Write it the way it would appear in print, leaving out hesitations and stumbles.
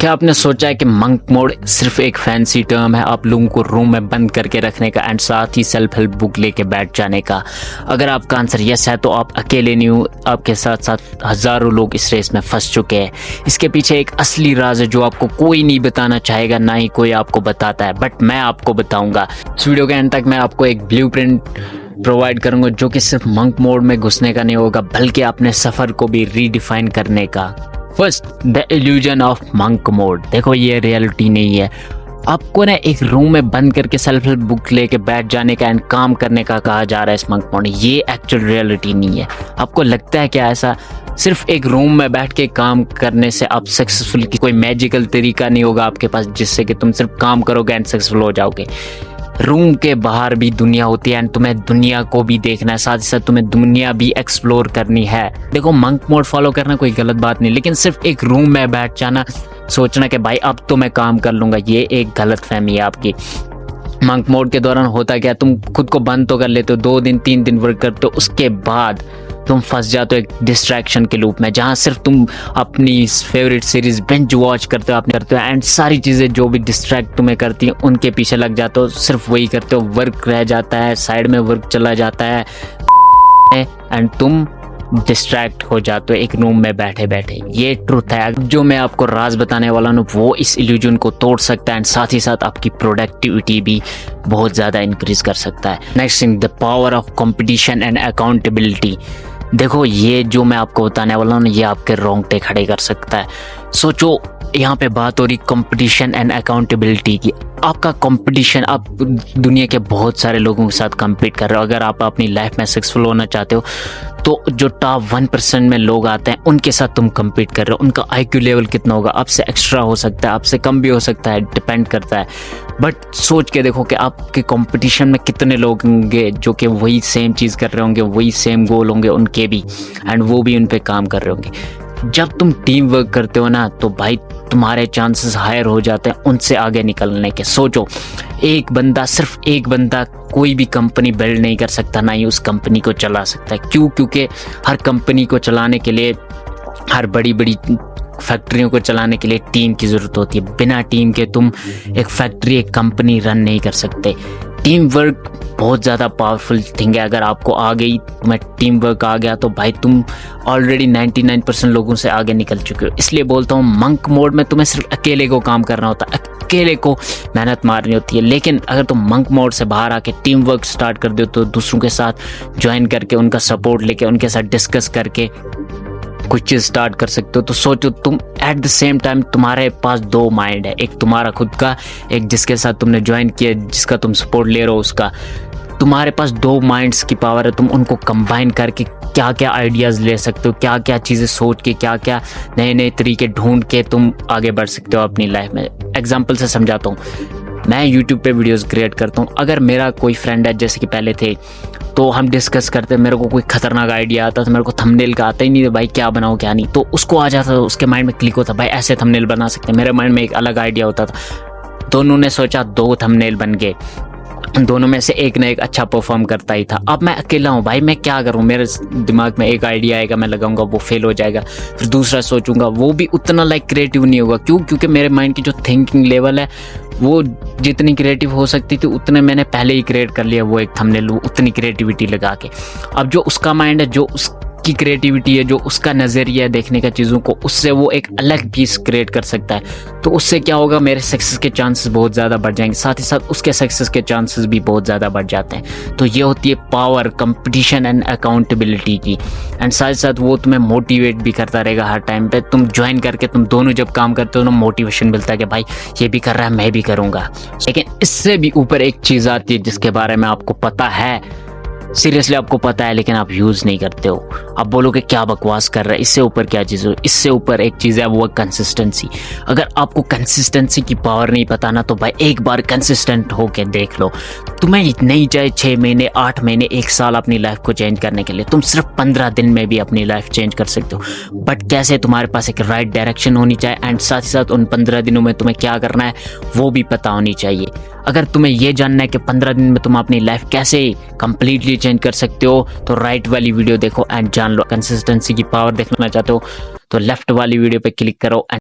क्या आपने सोचा है कि मंक मोड सिर्फ एक फैंसी टर्म है आप लोगों को रूम में बंद करके रखने का एंड साथ ही सेल्फ हेल्प बुक लेके बैठ जाने का? अगर आपका आंसर यस है तो आप अकेले नहीं हो, आपके साथ साथ हजारों लोग इस रेस में फंस चुके हैं। इसके पीछे एक असली राज है जो आपको कोई नहीं बताना चाहेगा, ना ही कोई आपको बताता है, बट मैं आपको बताऊंगा। इस वीडियो के एंड तक मैं आपको एक ब्लूप्रिंट प्रोवाइड करूंगा जो कि सिर्फ मंक मोड में घुसने का नहीं होगा बल्कि अपने सफर को भी रीडिफाइन करने का। First, the illusion of monk mode. देखो ये रियलिटी नहीं है। आपको ना एक रूम में बंद करके सेल्फ हेल्प बुक लेके बैठ जाने का एंड काम करने का कहा जा रहा है इस मंक मोड। ये एक्चुअल रियलिटी नहीं है। आपको लगता है क्या ऐसा सिर्फ एक रूम में बैठ के काम करने से आप सक्सेसफुल की कोई मैजिकल तरीका नहीं होगा आपके पास जिससे कि तुम सिर्फ काम करोगे एंड सक्सेसफुल हो जाओगे? रूम के बाहर भी दुनिया होती है एंड तुम्हें दुनिया को भी देखना है, साथ ही साथ तुम्हें दुनिया भी एक्सप्लोर करनी है। देखो मंक मोड फॉलो करना कोई गलत बात नहीं, लेकिन सिर्फ एक रूम में बैठ जाना, सोचना कि भाई अब तो मैं काम कर लूंगा, ये एक गलत फहमी है आपकी। मंक मोड के दौरान होता क्या, तुम खुद को बंद तो कर लेते हो, 2 दिन 3 दिन वर्क करते हो, उसके बाद तुम फंस जाते हो एक डिस्ट्रैक्शन के लूप में जहां सिर्फ तुम अपनी फेवरेट सीरीज बिंज वॉच करते हो एंड सारी चीज़ें जो भी डिस्ट्रैक्ट तुम्हें करती हैं उनके पीछे लग जाते हो, सिर्फ वही करते हो, वर्क रह जाता है, साइड में वर्क चला जाता है एंड तुम डिस्ट्रैक्ट हो जाते हो एक रूम में बैठे बैठे। ये ट्रुथ है। जो मैं आपको राज बताने वाला हूँ वो इस इल्यूजन को तोड़ सकता है एंड साथ ही साथ आपकी प्रोडक्टिविटी भी बहुत ज़्यादा इंक्रीज कर सकता है। Next thing, the power of competition and accountability. देखो ये जो मैं आपको बताने वाला हूँ ये आपके रोंगटे खड़े कर सकता है। सोचो यहाँ पे बात हो रही कंपटीशन एंड अकाउंटेबिलिटी की। आपका कंपटीशन, आप दुनिया के बहुत सारे लोगों के साथ compete कर रहे हो। अगर आप अपनी लाइफ में सक्सेसफुल होना चाहते हो तो जो टॉप 1% में लोग आते हैं उनके साथ तुम compete कर रहे हो। उनका IQ लेवल कितना होगा, आपसे एक्स्ट्रा हो सकता है, आपसे कम भी हो सकता है, डिपेंड करता है। बट सोच के देखो कि आपके कंपटीशन में कितने लोग होंगे जो कि वही सेम चीज़ कर रहे होंगे, वही सेम गोल होंगे उनके भी, एंड वो भी उन पे काम कर रहे होंगे। जब तुम टीम वर्क करते हो ना तो भाई तुम्हारे चांसेस हायर हो जाते हैं उनसे आगे निकलने के। सोचो सिर्फ एक बंदा कोई भी कंपनी बिल्ड नहीं कर सकता, ना ही उस कंपनी को चला सकता है। क्यों? क्योंकि हर कंपनी को चलाने के लिए, हर बड़ी बड़ी फैक्ट्रियों को चलाने के लिए टीम की ज़रूरत होती है। बिना टीम के तुम एक फैक्ट्री, एक कंपनी रन नहीं कर सकते। टीम वर्क बहुत ज़्यादा पावरफुल थिंग है। अगर आपको आ गई, तुम्हें टीम वर्क आ गया तो भाई तुम ऑलरेडी 99% लोगों से आगे निकल चुके हो। इसलिए बोलता हूँ मंक मोड में तुम्हें सिर्फ अकेले को काम करना होता है, अकेले को मेहनत मारनी होती है। लेकिन अगर तुम मंक मोड से बाहर आके टीम वर्क स्टार्ट कर दो तो दूसरों के साथ ज्वाइन करके, उनका सपोर्ट लेके, उनके साथ डिस्कस करके कुछ चीज़ स्टार्ट कर सकते हो। तो सोचो तुम एट द सेम टाइम तुम्हारे पास 2 माइंड है, एक तुम्हारा खुद का, एक जिसके साथ तुमने ज्वाइन किया, जिसका तुम सपोर्ट ले रहे हो उसका। तुम्हारे पास 2 माइंड्स की पावर है। तुम उनको कंबाइन करके क्या क्या आइडियाज़ ले सकते हो, क्या क्या चीज़ें सोच के, क्या क्या नए नए तरीके ढूंढ के तुम आगे बढ़ सकते हो अपनी लाइफ में। एग्जाम्पल से समझाता हूँ। मैं यूट्यूब पे वीडियोस क्रिएट करता हूँ। अगर मेरा कोई फ्रेंड है जैसे कि पहले थे तो हम डिस्कस करते, मेरे को कोई खतरनाक आइडिया आता था, मेरे को थंबनेल का आता ही नहीं था भाई क्या बनाओ क्या नहीं, तो उसको आ जाता था, उसके माइंड में क्लिक होता भाई ऐसे थंबनेल बना सकते हैं। मेरे माइंड में एक अलग आइडिया होता था। दोनों ने सोचा, 2 थंबनेल बन गए, दोनों में से एक ना एक अच्छा परफॉर्म करता ही था। अब मैं अकेला हूँ भाई, मैं क्या करूँ? मेरे दिमाग में एक आइडिया आएगा, मैं लगाऊंगा, वो फेल हो जाएगा, फिर दूसरा सोचूंगा, वो भी उतना क्रिएटिव नहीं होगा। क्यों? क्योंकि मेरे माइंड की जो थिंकिंग लेवल है वो जितनी क्रिएटिव हो सकती थी उतने मैंने पहले ही क्रिएट कर लिया वो एक थंबनेल, उतनी क्रिएटिविटी लगा के। अब जो उसका माइंड है, जो उसकी क्रिएटिविटी है, जो उसका नज़रिया है देखने का चीज़ों को, उससे वो एक अलग पीस क्रिएट कर सकता है। तो उससे क्या होगा, मेरे सक्सेस के चांसेस बहुत ज़्यादा बढ़ जाएंगे, साथ ही साथ उसके सक्सेस के चांसेस भी बहुत ज़्यादा बढ़ जाते हैं। तो ये होती है पावर कंपटीशन एंड अकाउंटेबिलिटी की। एंड साथ ही साथ वो तुम्हें मोटिवेट भी करता रहेगा हर टाइम पे। तुम ज्वाइन करके तुम दोनों जब काम करते हो ना, मोटिवेशन मिलता है कि भाई ये भी कर रहा है, मैं भी करूँगा। लेकिन इससे भी ऊपर एक चीज़ आती है जिसके बारे में आपको पता है, सीरियसली आपको पता है, लेकिन आप यूज़ नहीं करते हो। आप बोलोगे क्या बकवास कर रहा है, इससे ऊपर क्या चीज़ हो? इससे ऊपर एक चीज़ है, वो कंसिस्टेंसी। अगर आपको कंसिस्टेंसी की पावर नहीं पता ना तो भाई एक बार कंसिस्टेंट होके देख लो। तुम्हें नहीं चाहिए 6 महीने, 8 महीने, 1 साल अपनी लाइफ को चेंज करने के लिए। तुम सिर्फ 15 दिन में भी अपनी लाइफ चेंज कर सकते हो। बट कैसे? तुम्हारे पास एक राइट डायरेक्शन होनी चाहिए एंड साथ ही साथ उन 15 दिनों में तुम्हें क्या करना है वो भी पता होनी चाहिए। अगर तुम्हें ये जानना है कि 15 दिन में तुम अपनी लाइफ कैसे कंप्लीटली चेंज कर सकते हो तो राइट वाली वीडियो देखो एंड जान लो। कंसिस्टेंसी की पावर देखना चाहते हो तो लेफ्ट वाली वीडियो पे क्लिक करो।